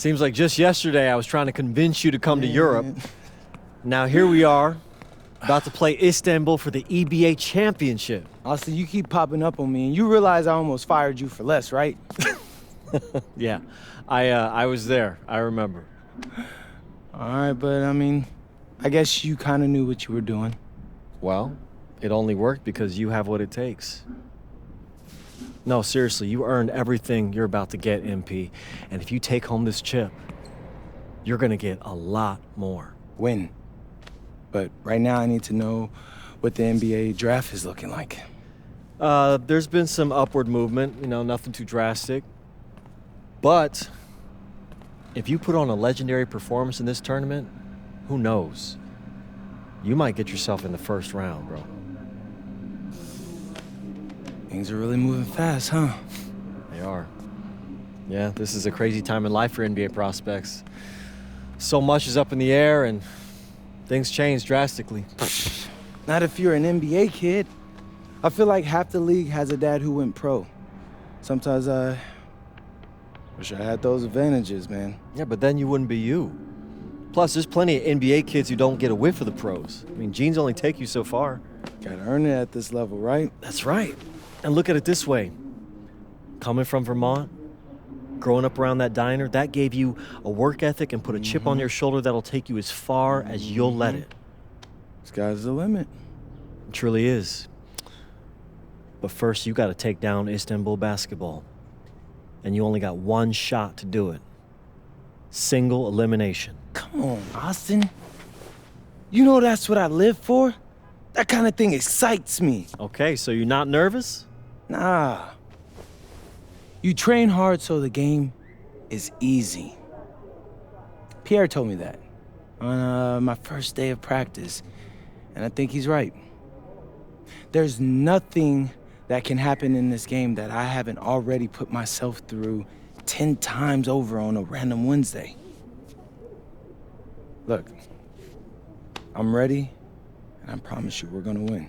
Seems like just yesterday I was trying to convince you to come to Europe. Now here we are, about to play Istanbul for the EBA championship. Austin, you keep popping up on me, and you realize I almost fired you for less, right? Yeah, I was there. I remember. All right, but I mean, I guess you kind of knew what you were doing. Well, it only worked because you have what it takes. No, seriously, you earned everything you're about to get, MP. And if you take home this chip, you're gonna get a lot more. Win. But right now I need to know what the NBA draft is looking like. There's been some upward movement, you know, nothing too drastic. But if you put on a legendary performance in this tournament, who knows? You might get yourself in the first round, bro. Things are really moving fast, huh? They are. Yeah, this is a crazy time in life for NBA prospects. So much is up in the air and things change drastically. Not if you're an NBA kid. I feel like half the league has a dad who went pro. Sometimes I wish I had those advantages, man. Yeah, but then you wouldn't be you. Plus, there's plenty of NBA kids who don't get a whiff of the pros. I mean, genes only take you so far. Gotta earn it at this level, right? That's right. And look at it this way. Coming from Vermont, growing up around that diner, that gave you a work ethic and put a chip on your shoulder that'll take you as far as you'll let it. Sky's the limit. It truly is. But first, you gotta take down Istanbul basketball. And you only got one shot to do it. Single elimination. Come on, Austin. You know that's what I live for? That kind of thing excites me. Okay, so you're not nervous? Nah. You train hard so the game is easy. Pierre told me that on my first day of practice, and I think he's right. There's nothing that can happen in this game that I haven't already put myself through 10 times over on a random Wednesday. Look, I'm ready, and I promise you we're gonna win.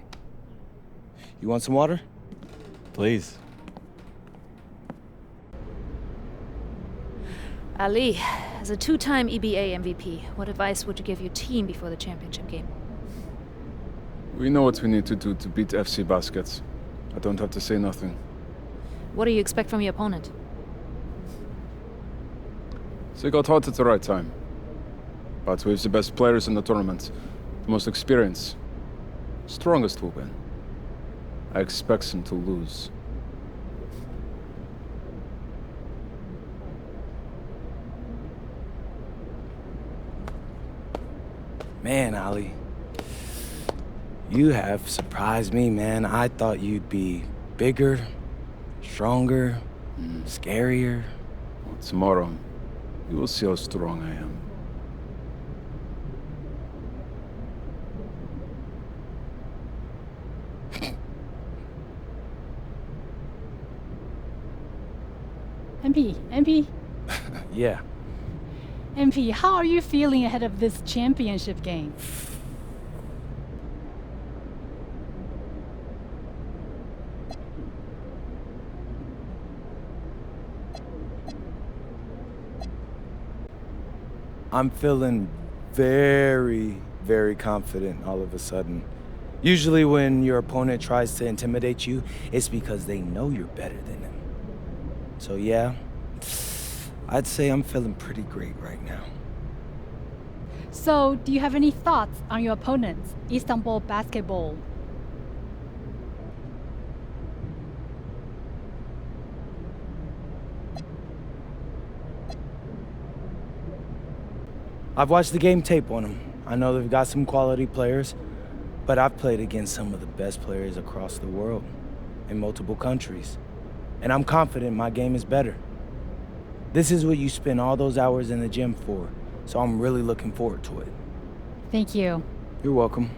You want some water? Please. Ali, as a two-time EBA MVP, what advice would you give your team before the championship game? We know what we need to do to beat FC Baskets. I don't have to say nothing. What do you expect from your opponent? They got hot at the right time. But we have the best players in the tournament, the most experience. Strongest will win. I expect them to lose. Man, Ali, you have surprised me, man. I thought you'd be bigger, stronger, scarier. Well, tomorrow, you will see how strong I am. MP, Yeah. MP, how are you feeling ahead of this championship game? I'm feeling very, very confident all of a sudden. Usually when your opponent tries to intimidate you, it's because they know you're better than them. So yeah, I'd say I'm feeling pretty great right now. So, do you have any thoughts on your opponents, Istanbul basketball? I've watched the game tape on them. I know they've got some quality players, but I've played against some of the best players across the world, in multiple countries. And I'm confident my game is better. This is what you spend all those hours in the gym for, so I'm really looking forward to it. Thank you. You're welcome.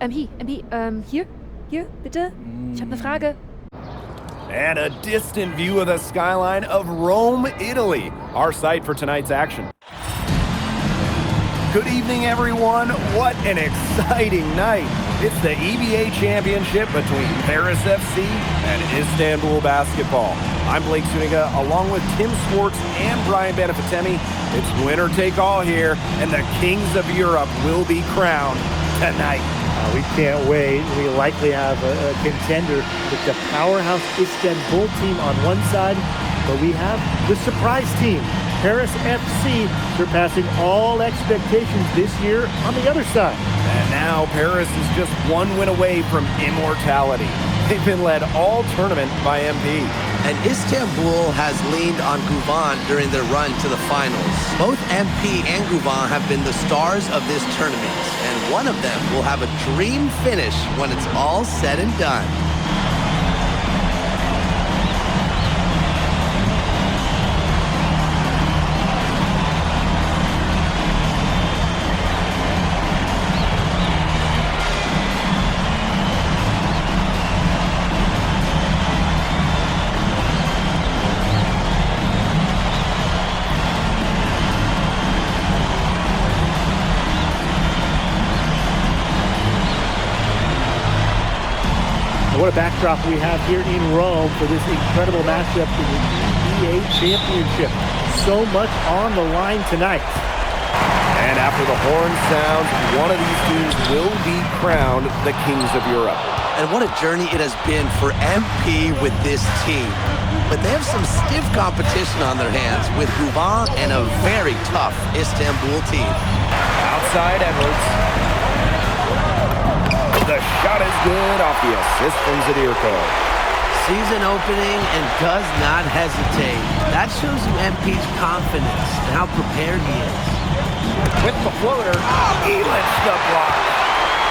Hier, bitte. Ich habe eine Frage. And a distant view of the skyline of Rome, Italy, our site for tonight's action. Good evening, everyone. What an exciting night. It's the EBA Championship between Paris FC and Istanbul Basketball. I'm Blake Zuniga, along with Tim Swartz and Brian Benefatemi. It's winner take all here, and the Kings of Europe will be crowned tonight. We can't wait. We likely have a contender with the powerhouse Istanbul team on one side, but we have the surprise team, Paris FC, surpassing all expectations this year on the other side. And now Paris is just one win away from immortality. They've been led all tournament by MP. And Istanbul has leaned on Guvan during their run to the finals. Both MP and Guvan have been the stars of this tournament, and one of them will have a dream finish when it's all said and done. What a backdrop we have here in Rome for this incredible matchup in the EBA Championship. So much on the line tonight. And after the horn sounds, one of these teams will be crowned the Kings of Europe. And what a journey it has been for MP with this team. But they have some stiff competition on their hands with Guvan and a very tough Istanbul team. Outside Edwards. The shot is good off the assist from Zadirko. Season opening and does not hesitate. That shows you MP's confidence and how prepared he is. With the floater, Elish the block.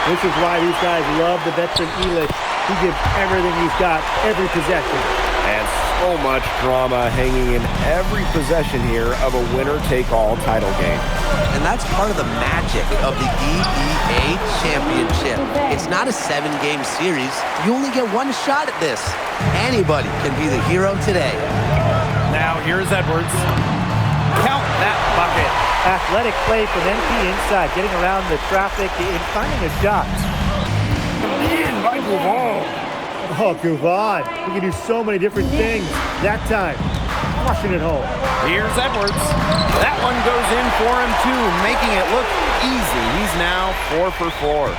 This is why these guys love the veteran Elish. He gives everything he's got, every possession. And so much drama hanging in every possession here of a winner-take-all title game. And that's part of the magic of the EBA Championship. It's not a 7-game series. You only get one shot at this. Anybody can be the hero today. Now here's Edwards. Count that bucket. Athletic play from MP inside, getting around the traffic and finding a shot. In by Guvan. Oh, Guvan. He can do so many different things. That time, flushing it home. Here's Edwards. That one goes in for him too, making it look easy. He's now 4 for 4.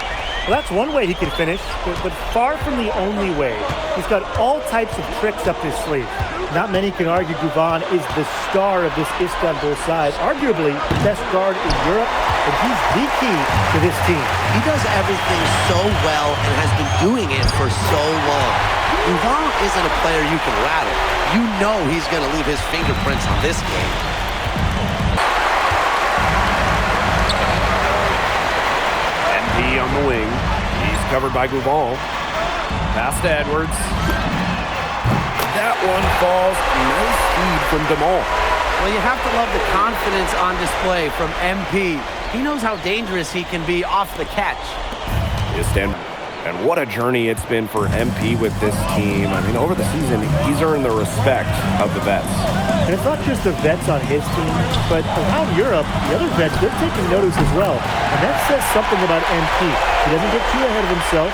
Well, that's one way he can finish, but far from the only way. He's got all types of tricks up his sleeve. Not many can argue Guvan is the star of this Istanbul side, arguably the best guard in Europe, and he's the key to this team. He does everything so well and has been doing it for so long. Guvan isn't a player you can rattle. You know he's going to leave his fingerprints on this game. MP on the wing. He's covered by Guvan. Pass to Edwards. That one falls. Nice feed from DeMol. Well, you have to love the confidence on display from MP. He knows how dangerous he can be off the catch. And what a journey it's been for MP with this team. I mean, over the season, he's earned the respect of the vets. And it's not just the vets on his team, but around Europe, the other vets, they're taking notice as well. And that says something about MP. He doesn't get too ahead of himself,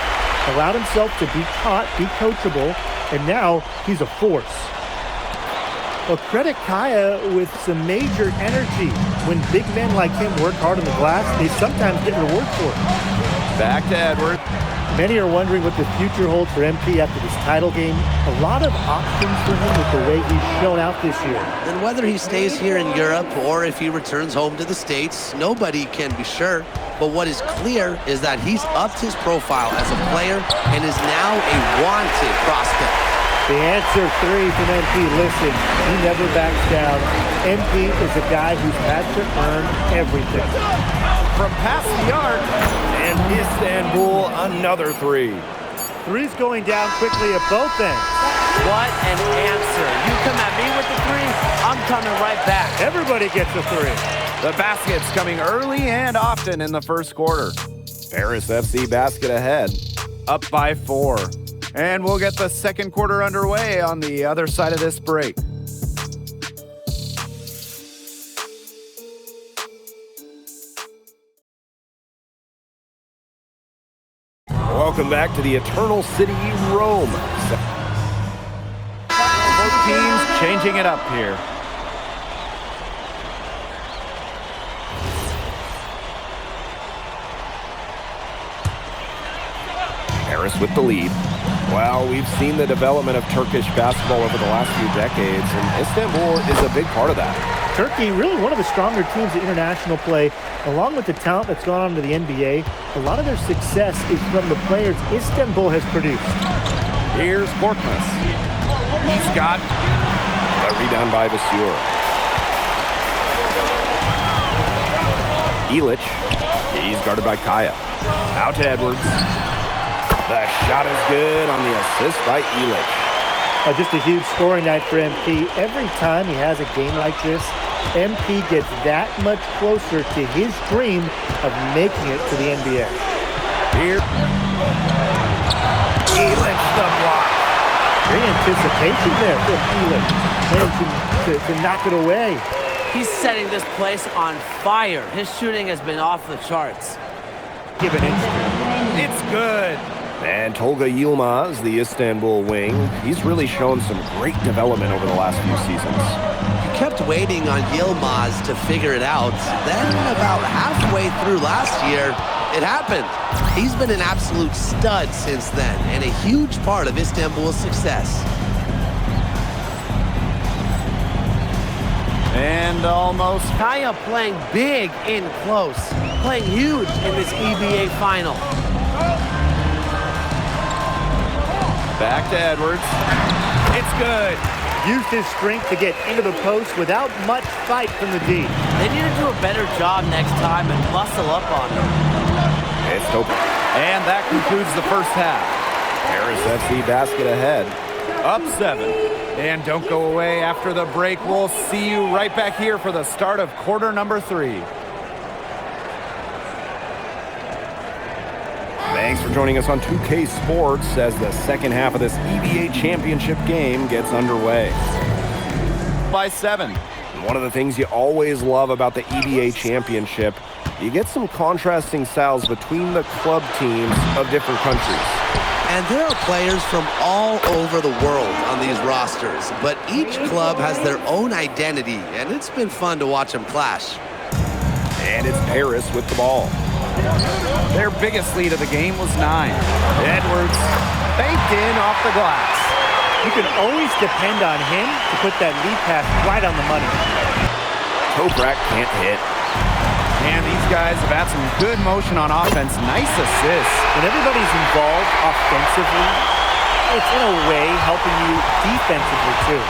allowed himself to be taught, be coachable, and now he's a force. Well, credit Kaya with some major energy. When big men like him work hard on the glass, they sometimes get reward for it. Back to Edwards. Many are wondering what the future holds for MP after this title game. A lot of options for him with the way he's shown out this year. And whether he stays here in Europe or if he returns home to the States, nobody can be sure. But what is clear is that he's upped his profile as a player and is now a wanted prospect. The answer 3 from MP. Listen, he never backs down. MP is a guy who's had to earn everything. From past the arc, and Istanbul, another 3. 3's going down quickly at both ends. What an answer. You come at me with the 3, I'm coming right back. Everybody gets a 3. The baskets coming early and often in the first quarter. Paris FC basket ahead, up by 4. And we'll get the second quarter underway on the other side of this break. Welcome back to the Eternal City, Rome. Both teams changing it up here. Paris with the lead. Well, we've seen the development of Turkish basketball over the last few decades, and Istanbul is a big part of that. Turkey, really one of the stronger teams in international play, along with the talent that's gone on to the NBA. A lot of their success is from the players Istanbul has produced. Here's Korkmaz. He's got a rebound by Vasseur. Ilic, he's guarded by Kaya. Out to Edwards. The shot is good on the assist by Ilic. Just a huge scoring night for MP. Every time he has a game like this, MP gets that much closer to his dream of making it to the NBA. Here. Ilic the block. Great anticipation there for Ilic. Managing to knock it away. He's setting this place on fire. His shooting has been off the charts. Give an instant. It's good. And Tolga Yilmaz, the Istanbul wing, he's really shown some great development over the last few seasons. You kept waiting on Yilmaz to figure it out. Then about halfway through last year, it happened. He's been an absolute stud since then and a huge part of Istanbul's success. and almost. Kaya playing big in close, playing huge in this EBA final. Back to Edwards. It's good. Used his strength to get into the post without much fight from the D. They need to do a better job next time and muscle up on him. It's open. And that concludes the first half. Paris FC basket ahead. Up 7. And don't go away after the break. We'll see you right back here for the start of quarter number 3. Thanks for joining us on 2K Sports as the second half of this EBA championship game gets underway. By 7. One of the things you always love about the EBA championship, you get some contrasting styles between the club teams of different countries. And there are players from all over the world on these rosters, but each club has their own identity, and it's been fun to watch them clash. And it's Paris with the ball. Their biggest lead of the game was 9. Edwards banked in off the glass. You can always depend on him to put that lead pass right on the money. Toprak can't hit. And these guys have had some good motion on offense. Nice assist. When everybody's involved offensively, it's in a way helping you defensively too.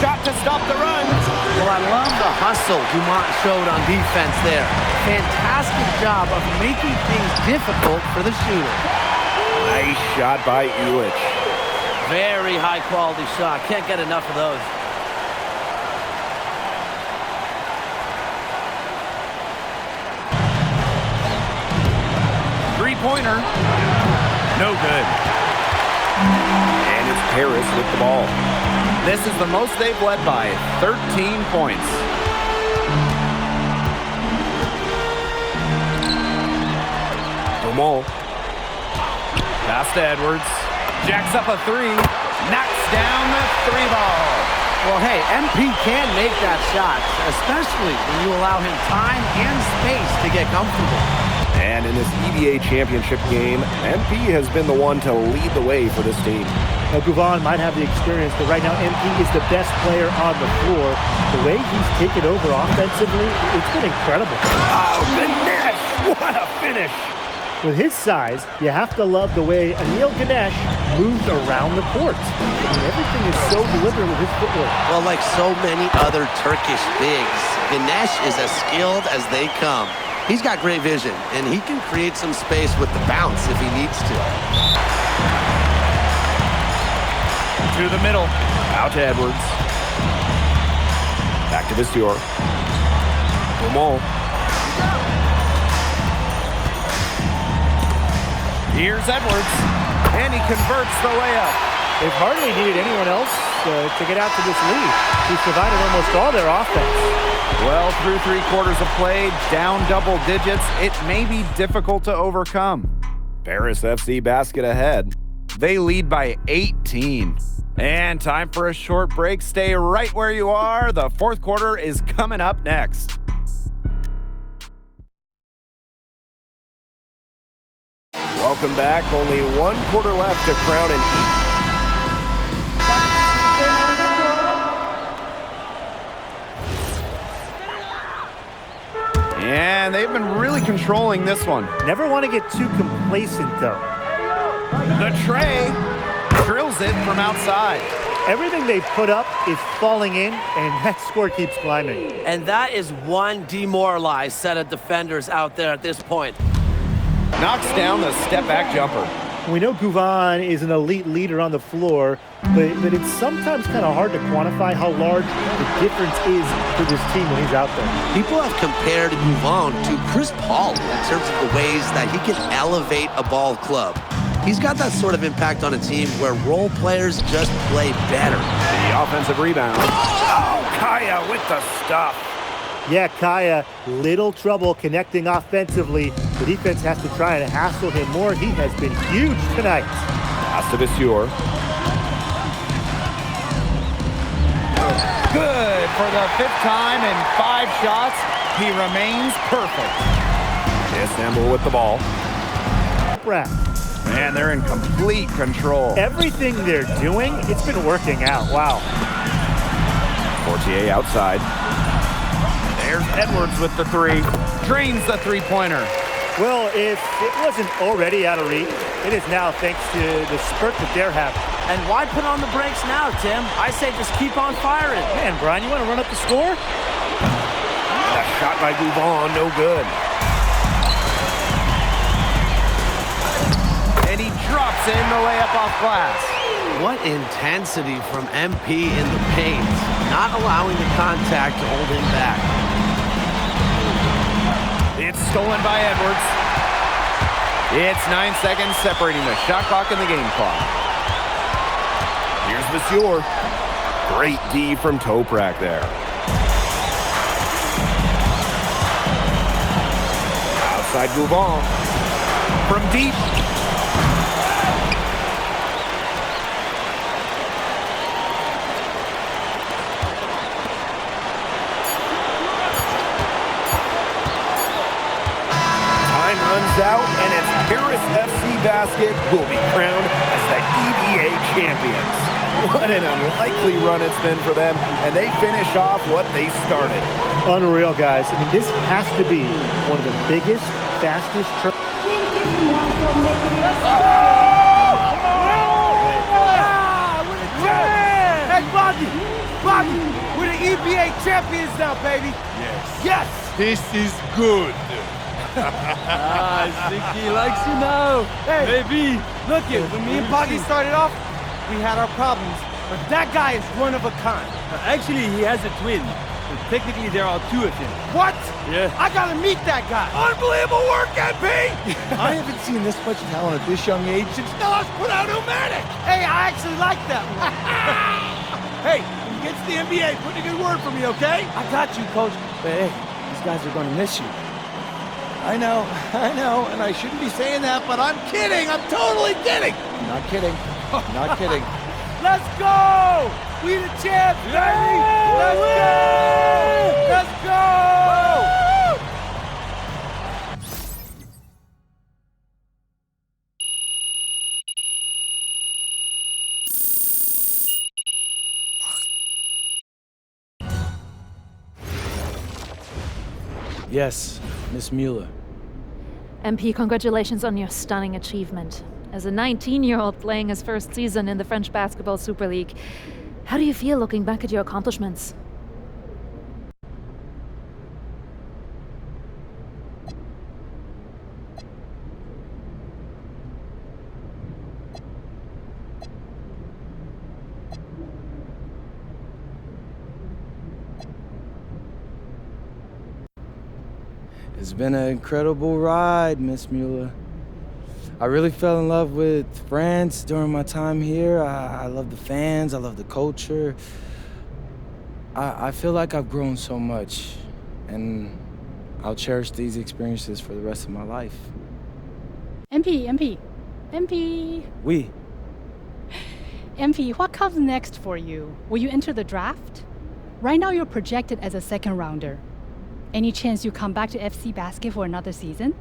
Shot to stop the run. Well, I love the hustle Dumont showed on defense there. Fantastic job of making things difficult for the shooter. Nice shot by Ilic. Very high quality shot. Can't get enough of those. Three-pointer. No good. And it's Paris with the ball. This is the most they've led by, 13 points. Dumont. Pass to Edwards. Jacks up a 3. Knocks down the 3-ball. Well, hey, MP can make that shot, especially when you allow him time and space to get comfortable. And in this EBA championship game, MP has been the one to lead the way for this team. Now, Gouvan might have the experience, but right now MP is the best player on the floor. The way he's taken over offensively, it's been incredible. Oh, Ganesh! What a finish! With his size, you have to love the way Anil Ganesh moves around the court. I mean, everything is so deliberate with his footwork. Well, like so many other Turkish bigs, Ganesh is as skilled as they come. He's got great vision, and he can create some space with the bounce if he needs to. To the middle. Out to Edwards. Back to Vasseur. Dumont. Here's Edwards. And he converts the layup. They've hardly needed anyone else to get out to this lead. He's provided almost all their offense. Well, through 3 quarters of play, down double digits, it may be difficult to overcome. Paris FC basket ahead. They lead by 18. And time for a short break. Stay right where you are. The fourth quarter is coming up next. Welcome back. Only one quarter left to crown an And they've been really controlling this one. Never want to get too complacent, though. The tray drills it from outside. Everything they've put up is falling in, and that score keeps climbing. And that is one demoralized set of defenders out there at this point. Knocks down the step-back jumper. We know Gouvan is an elite leader on the floor, but it's sometimes kind of hard to quantify how large the difference is for this team when he's out there. People have compared Gouvan to Chris Paul in terms of the ways that he can elevate a ball club. He's got that sort of impact on a team where role players just play better. The offensive rebound. Oh, Kaya with the stuff. Yeah, Kaya, little trouble connecting offensively. The defense has to try and hassle him more. He has been huge tonight. Pass to Viseur. Good for the fifth time in 5 shots. He remains perfect. Istanbul with the ball. Brad. And they're in complete control. Everything they're doing, it's been working out. Wow. Fortier outside. There's Edwards with the 3. Drains the three-pointer. Well, if it wasn't already out of reach, it is now thanks to the spurt that they're having. And why put on the brakes now, Tim? I say just keep on firing. Man, Brian, you want to run up the score? And a shot by Gouvan, no good. And he drops in the layup off glass. What intensity from MP in the paint, not allowing the contact to hold him back. It's stolen by Edwards. It's 9 seconds separating the shot clock and the game clock. Here's Viseur. Great D from Toprak there. Outside Gouvan. From deep. Out, and its Paris FC basket will be crowned as the EBA champions. What an unlikely run it's been for them, and they finish off what they started. Unreal, guys. I mean, this has to be one of the biggest, fastest. Hey, Boggy, we're the EBA champions now, baby. Yes. This is good. I think he likes you now. Hey, maybe. Look it, when me and Boggy started off, we had our problems. But that guy is one of a kind. Actually, he has a twin. But technically, there are 2 of him. What? Yeah. I gotta meet that guy. Unbelievable work, MP! I haven't seen this much talent at this young age since Nas put out Pneumatic. Hey, I actually like that one. Hey, when you get to the NBA, put in a good word for me, okay? I got you, Coach. But hey, these guys are gonna miss you. I know, and I shouldn't be saying that, but I'm kidding. I'm totally kidding. Not kidding. Not kidding. Let's go! We the champs, baby! Let's go! Let's go! Yes, Miss Mueller. MP, congratulations on your stunning achievement. As a 19-year-old playing his first season in the French Basketball Super League, how do you feel looking back at your accomplishments? It's been an incredible ride, Miss Mueller. I really fell in love with France during my time here. I love the fans, I love the culture. I feel like I've grown so much, and I'll cherish these experiences for the rest of my life. MP, MP. We. MP, what comes next for you? Will you enter the draft? Right now you're projected as a second rounder. Any chance you come back to FC Basket for another season?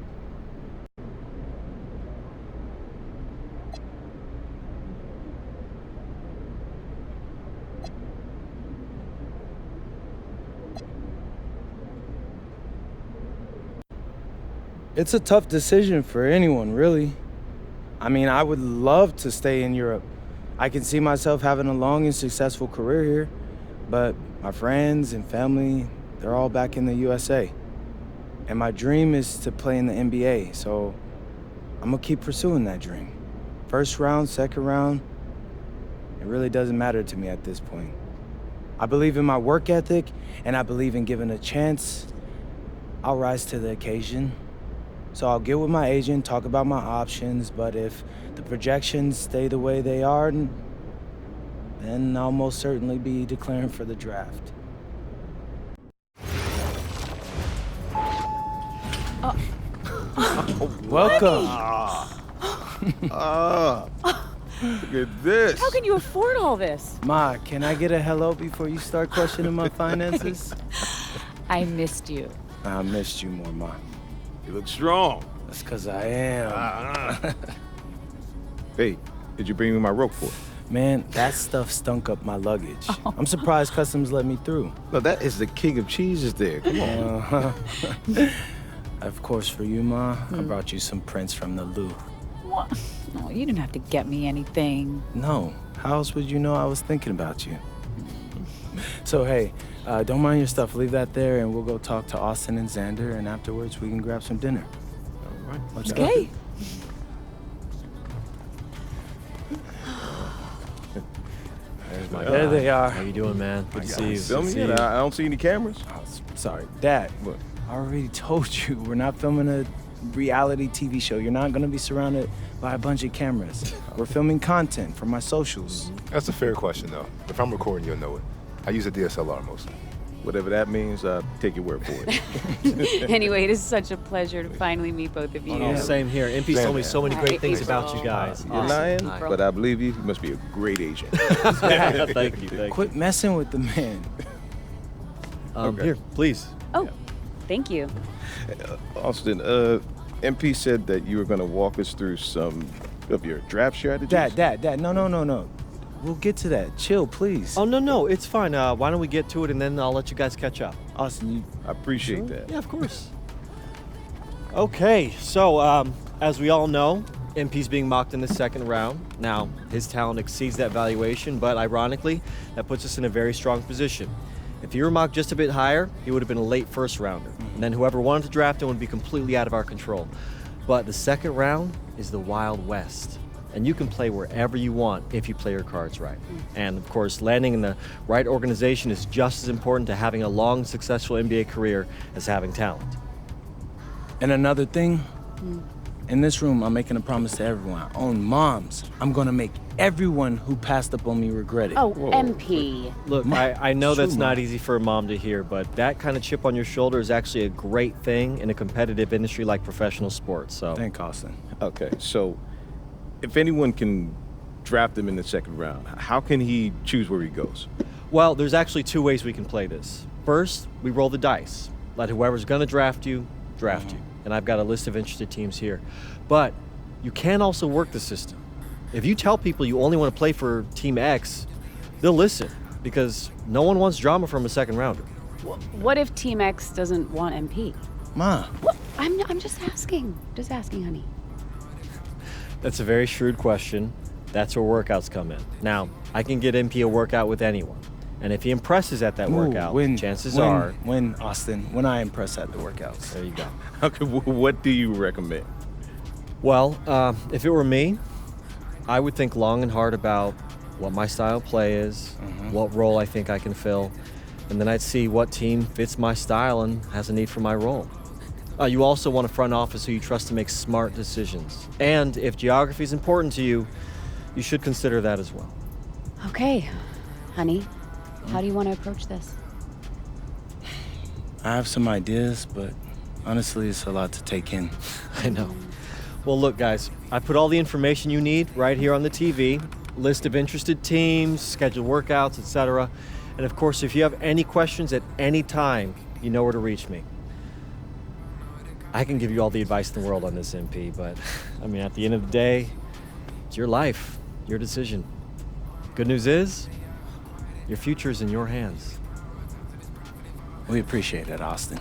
It's a tough decision for anyone, really. I mean, I would love to stay in Europe. I can see myself having a long and successful career here, but my friends and family, they're all back in the USA. And my dream is to play in the NBA, so I'm gonna keep pursuing that dream. First round, second round, it really doesn't matter to me at this point. I believe in my work ethic, and I believe in giving a chance. I'll rise to the occasion. So I'll get with my agent, talk about my options, but if the projections stay the way they are, then I'll most certainly be declaring for the draft. Welcome. Look at this. How can you afford all this? Ma, can I get a hello before you start questioning my finances? I missed you. I missed you more, Ma. You look strong. That's because I am. Hey, did you bring me my rope for it? Man, that stuff stunk up my luggage. I'm surprised customs let me through. No, that is the king of cheeses there. Come on. Of course, for you, Ma, I brought you some prints from the Louvre. What? No, you didn't have to get me anything. No, how else would you know I was thinking about you? So, hey, don't mind your stuff. Leave that there, and we'll go talk to Austin and Xander, and afterwards we can grab some dinner. All right. Let's Okay. go. There's my There guy. they are. How you doing, man? Good to see you. Film Good to me? see you. I don't see any cameras. Oh, sorry, Dad. What? I already told you, we're not filming a reality TV show. You're not gonna be surrounded by a bunch of cameras. We're filming content for my socials. That's a fair question, though. If I'm recording, you'll know it. I use a DSLR mostly. Whatever that means, take your word for it. Anyway, it is such a pleasure to finally meet both of you. Oh, same here. MP's told me so many great things about you guys. You're lying, but I believe you. You must be a great agent. Thank you. Quit messing with the man. Here, please. Oh, thank you. Austin, MP said that you were going to walk us through some of your draft strategies. Dad, no. We'll get to that. Chill, please. Oh, no, it's fine. Why don't we get to it, and then I'll let you guys catch up. Austin, I appreciate that. Yeah, of course. Okay, so as we all know, MP's being mocked in the second round. Now, his talent exceeds that valuation, but ironically, that puts us in a very strong position. If he were mocked just a bit higher, he would have been a late first rounder. And then whoever wanted to draft him would be completely out of our control. But the second round is the Wild West. And you can play wherever you want if you play your cards right. And of course, landing in the right organization is just as important to having a long, successful NBA career as having talent. And another thing, in this room, I'm making a promise to everyone. I own moms. I'm gonna make everyone who passed up on me regret it. Oh, MP. Look, I know True, that's not Mom. easy for a mom to hear, but that kind of chip on your shoulder is actually a great thing in a competitive industry like professional sports. So, Thank Austin. Okay, so if anyone can draft him in the second round, how can he choose where he goes? well, there's actually two ways we can play this. First, we roll the dice. Let whoever's going to draft you. And I've got a list of interested teams here. But you can also work the system. If you tell people you only want to play for Team X, they'll listen because no one wants drama from a second rounder. What if Team X doesn't want MP? Ma. What? I'm just asking. Just asking, honey. That's a very shrewd question. That's where workouts come in. Now, I can get MP a workout with anyone. And if he impresses at that workout, chances are... When, Austin, when I impress at the workouts. There you go. Okay, what do you recommend? Well, if it were me, I would think long and hard about what my style of play is, what role I think I can fill, and then I'd see what team fits my style and has a need for my role. You also want a front office who you trust to make smart decisions. And if geography is important to you, you should consider that as well. Okay, honey. How do you want to approach this? I have some ideas, but honestly, it's a lot to take in. I know. Well, look, guys, I put all the information you need right here on the TV. List of interested teams, scheduled workouts, etc. And of course, if you have any questions at any time, you know where to reach me. I can give you all the advice in the world on this, MP, but I mean, at the end of the day, it's your life, your decision. Good news is, your future is in your hands. We appreciate it, Austin.